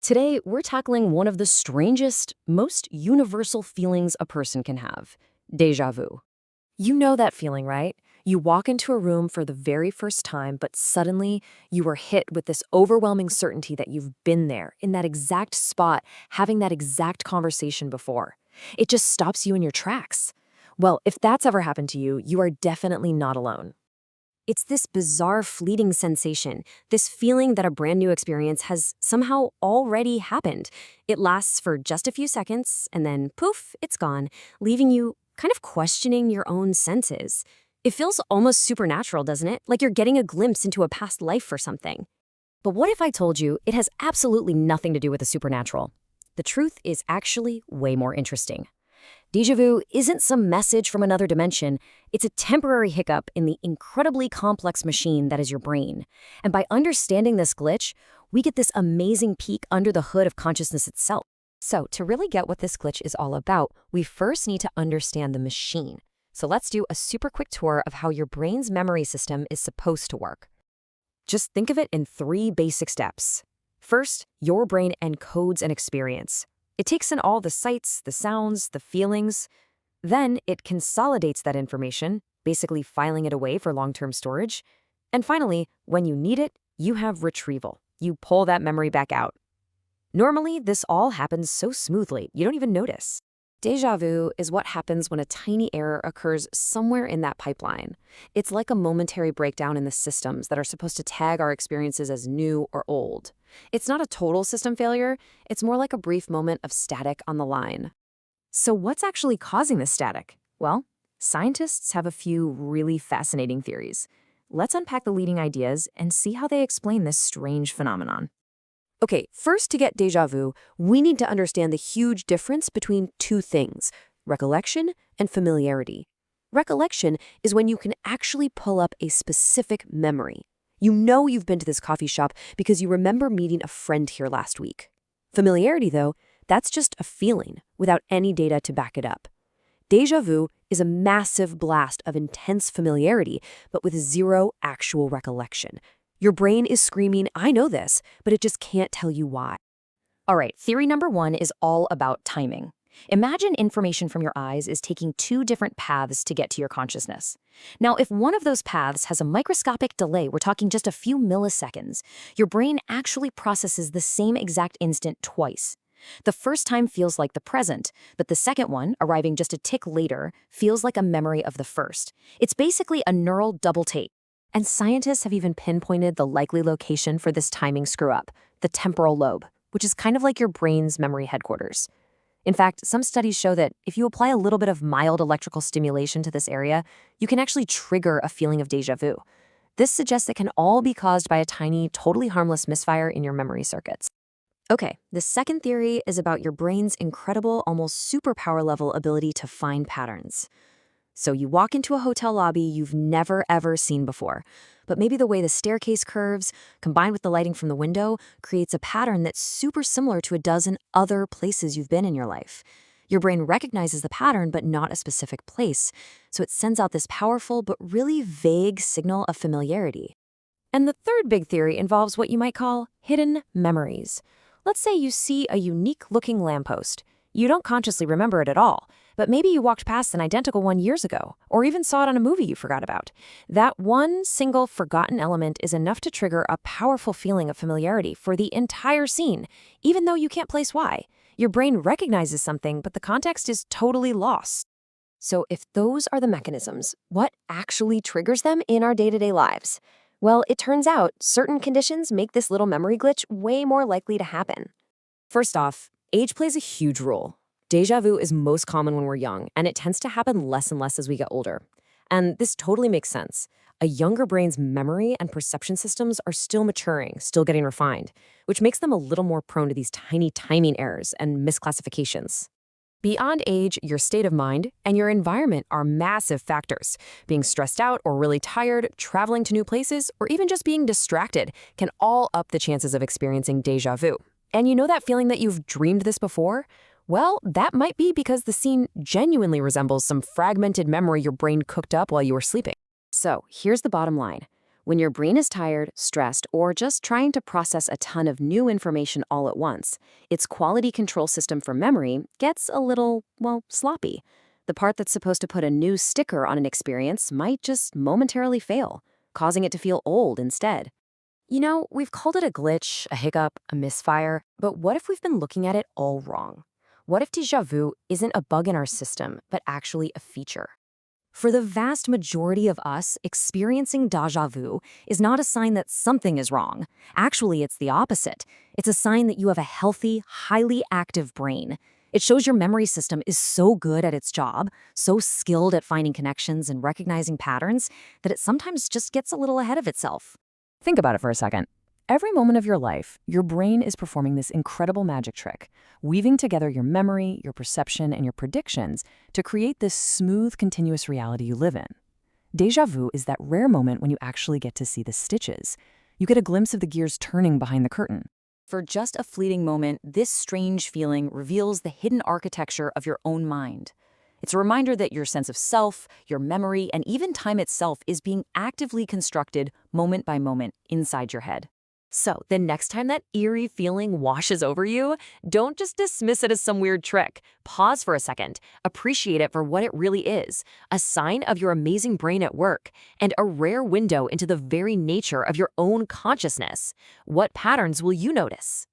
Today, we're tackling one of the strangest, most universal feelings a person can have: déjà vu. You know that feeling, right? You walk into a room for the very first time, but suddenly you are hit with this overwhelming certainty that you've been there, in that exact spot, having that exact conversation before. It just stops you in your tracks. Well, if that's ever happened to you, you are definitely not alone. It's this bizarre, fleeting sensation, this feeling that a brand new experience has somehow already happened. It lasts for just a few seconds, and then poof, it's gone, leaving you kind of questioning your own senses. It feels almost supernatural, doesn't it? Like you're getting a glimpse into a past life or something. But what if I told you it has absolutely nothing to do with the supernatural? The truth is actually way more interesting. Déjà vu isn't some message from another dimension. It's a temporary hiccup in the incredibly complex machine that is your brain. And by understanding this glitch, we get this amazing peek under the hood of consciousness itself. So, to really get what this glitch is all about, we first need to understand the machine. So let's do a super quick tour of how your brain's memory system is supposed to work. Just think of it in 3 basic steps. First, your brain encodes an experience. It takes in all the sights, the sounds, the feelings. Then it consolidates that information, basically filing it away for long-term storage. And finally, when you need it, you have retrieval. You pull that memory back out. Normally, this all happens so smoothly, you don't even notice. Déjà vu is what happens when a tiny error occurs somewhere in that pipeline. It's like a momentary breakdown in the systems that are supposed to tag our experiences as new or old. It's not a total system failure, it's more like a brief moment of static on the line. So what's actually causing this static? Well, scientists have a few really fascinating theories. Let's unpack the leading ideas and see how they explain this strange phenomenon. Okay, first, to get déjà vu, we need to understand the huge difference between 2 things: recollection and familiarity. Recollection is when you can actually pull up a specific memory. You know you've been to this coffee shop because you remember meeting a friend here last week. Familiarity, though, that's just a feeling without any data to back it up. Déjà vu is a massive blast of intense familiarity, but with 0 actual recollection. Your brain is screaming, "I know this," but it just can't tell you why. All right, theory number 1 is all about timing. Imagine information from your eyes is taking 2 different paths to get to your consciousness. Now, if one of those paths has a microscopic delay, we're talking just a few milliseconds, your brain actually processes the same exact instant twice. The first time feels like the present, but the second one, arriving just a tick later, feels like a memory of the first. It's basically a neural double take. And scientists have even pinpointed the likely location for this timing screw-up, the temporal lobe, which is kind of like your brain's memory headquarters. In fact, some studies show that if you apply a little bit of mild electrical stimulation to this area, you can actually trigger a feeling of déjà vu. This suggests it can all be caused by a tiny, totally harmless misfire in your memory circuits. Okay, the second theory is about your brain's incredible, almost superpower level ability to find patterns. So you walk into a hotel lobby you've never, ever seen before. But maybe the way the staircase curves, combined with the lighting from the window, creates a pattern that's super similar to a dozen other places you've been in your life. Your brain recognizes the pattern, but not a specific place. So it sends out this powerful but really vague signal of familiarity. And the third big theory involves what you might call hidden memories. Let's say you see a unique-looking lamppost. You don't consciously remember it at all, but maybe you walked past an identical one years ago, or even saw it on a movie you forgot about. That one single forgotten element is enough to trigger a powerful feeling of familiarity for the entire scene, even though you can't place why. Your brain recognizes something, but the context is totally lost. So if those are the mechanisms, what actually triggers them in our day-to-day lives? Well, it turns out certain conditions make this little memory glitch way more likely to happen. First off, age plays a huge role. Déjà vu is most common when we're young, and it tends to happen less and less as we get older. And this totally makes sense. A younger brain's memory and perception systems are still maturing, still getting refined, which makes them a little more prone to these tiny timing errors and misclassifications. Beyond age, your state of mind and your environment are massive factors. Being stressed out or really tired, traveling to new places, or even just being distracted can all up the chances of experiencing déjà vu. And you know that feeling that you've dreamed this before? Well, that might be because the scene genuinely resembles some fragmented memory your brain cooked up while you were sleeping. So here's the bottom line. When your brain is tired, stressed, or just trying to process a ton of new information all at once, its quality control system for memory gets a little, well, sloppy. The part that's supposed to put a new sticker on an experience might just momentarily fail, causing it to feel old instead. We've called it a glitch, a hiccup, a misfire, but what if we've been looking at it all wrong? What if déjà vu isn't a bug in our system, but actually a feature? For the vast majority of us, experiencing déjà vu is not a sign that something is wrong. Actually, it's the opposite. It's a sign that you have a healthy, highly active brain. It shows your memory system is so good at its job, so skilled at finding connections and recognizing patterns, that it sometimes just gets a little ahead of itself. Think about it for a second. Every moment of your life, your brain is performing this incredible magic trick, weaving together your memory, your perception, and your predictions to create this smooth, continuous reality you live in. Déjà vu is that rare moment when you actually get to see the stitches. You get a glimpse of the gears turning behind the curtain. For just a fleeting moment, this strange feeling reveals the hidden architecture of your own mind. It's a reminder that your sense of self, your memory, and even time itself is being actively constructed moment by moment inside your head. So, the next time that eerie feeling washes over you, don't just dismiss it as some weird trick. Pause for a second. Appreciate it for what it really is, a sign of your amazing brain at work, and a rare window into the very nature of your own consciousness. What patterns will you notice?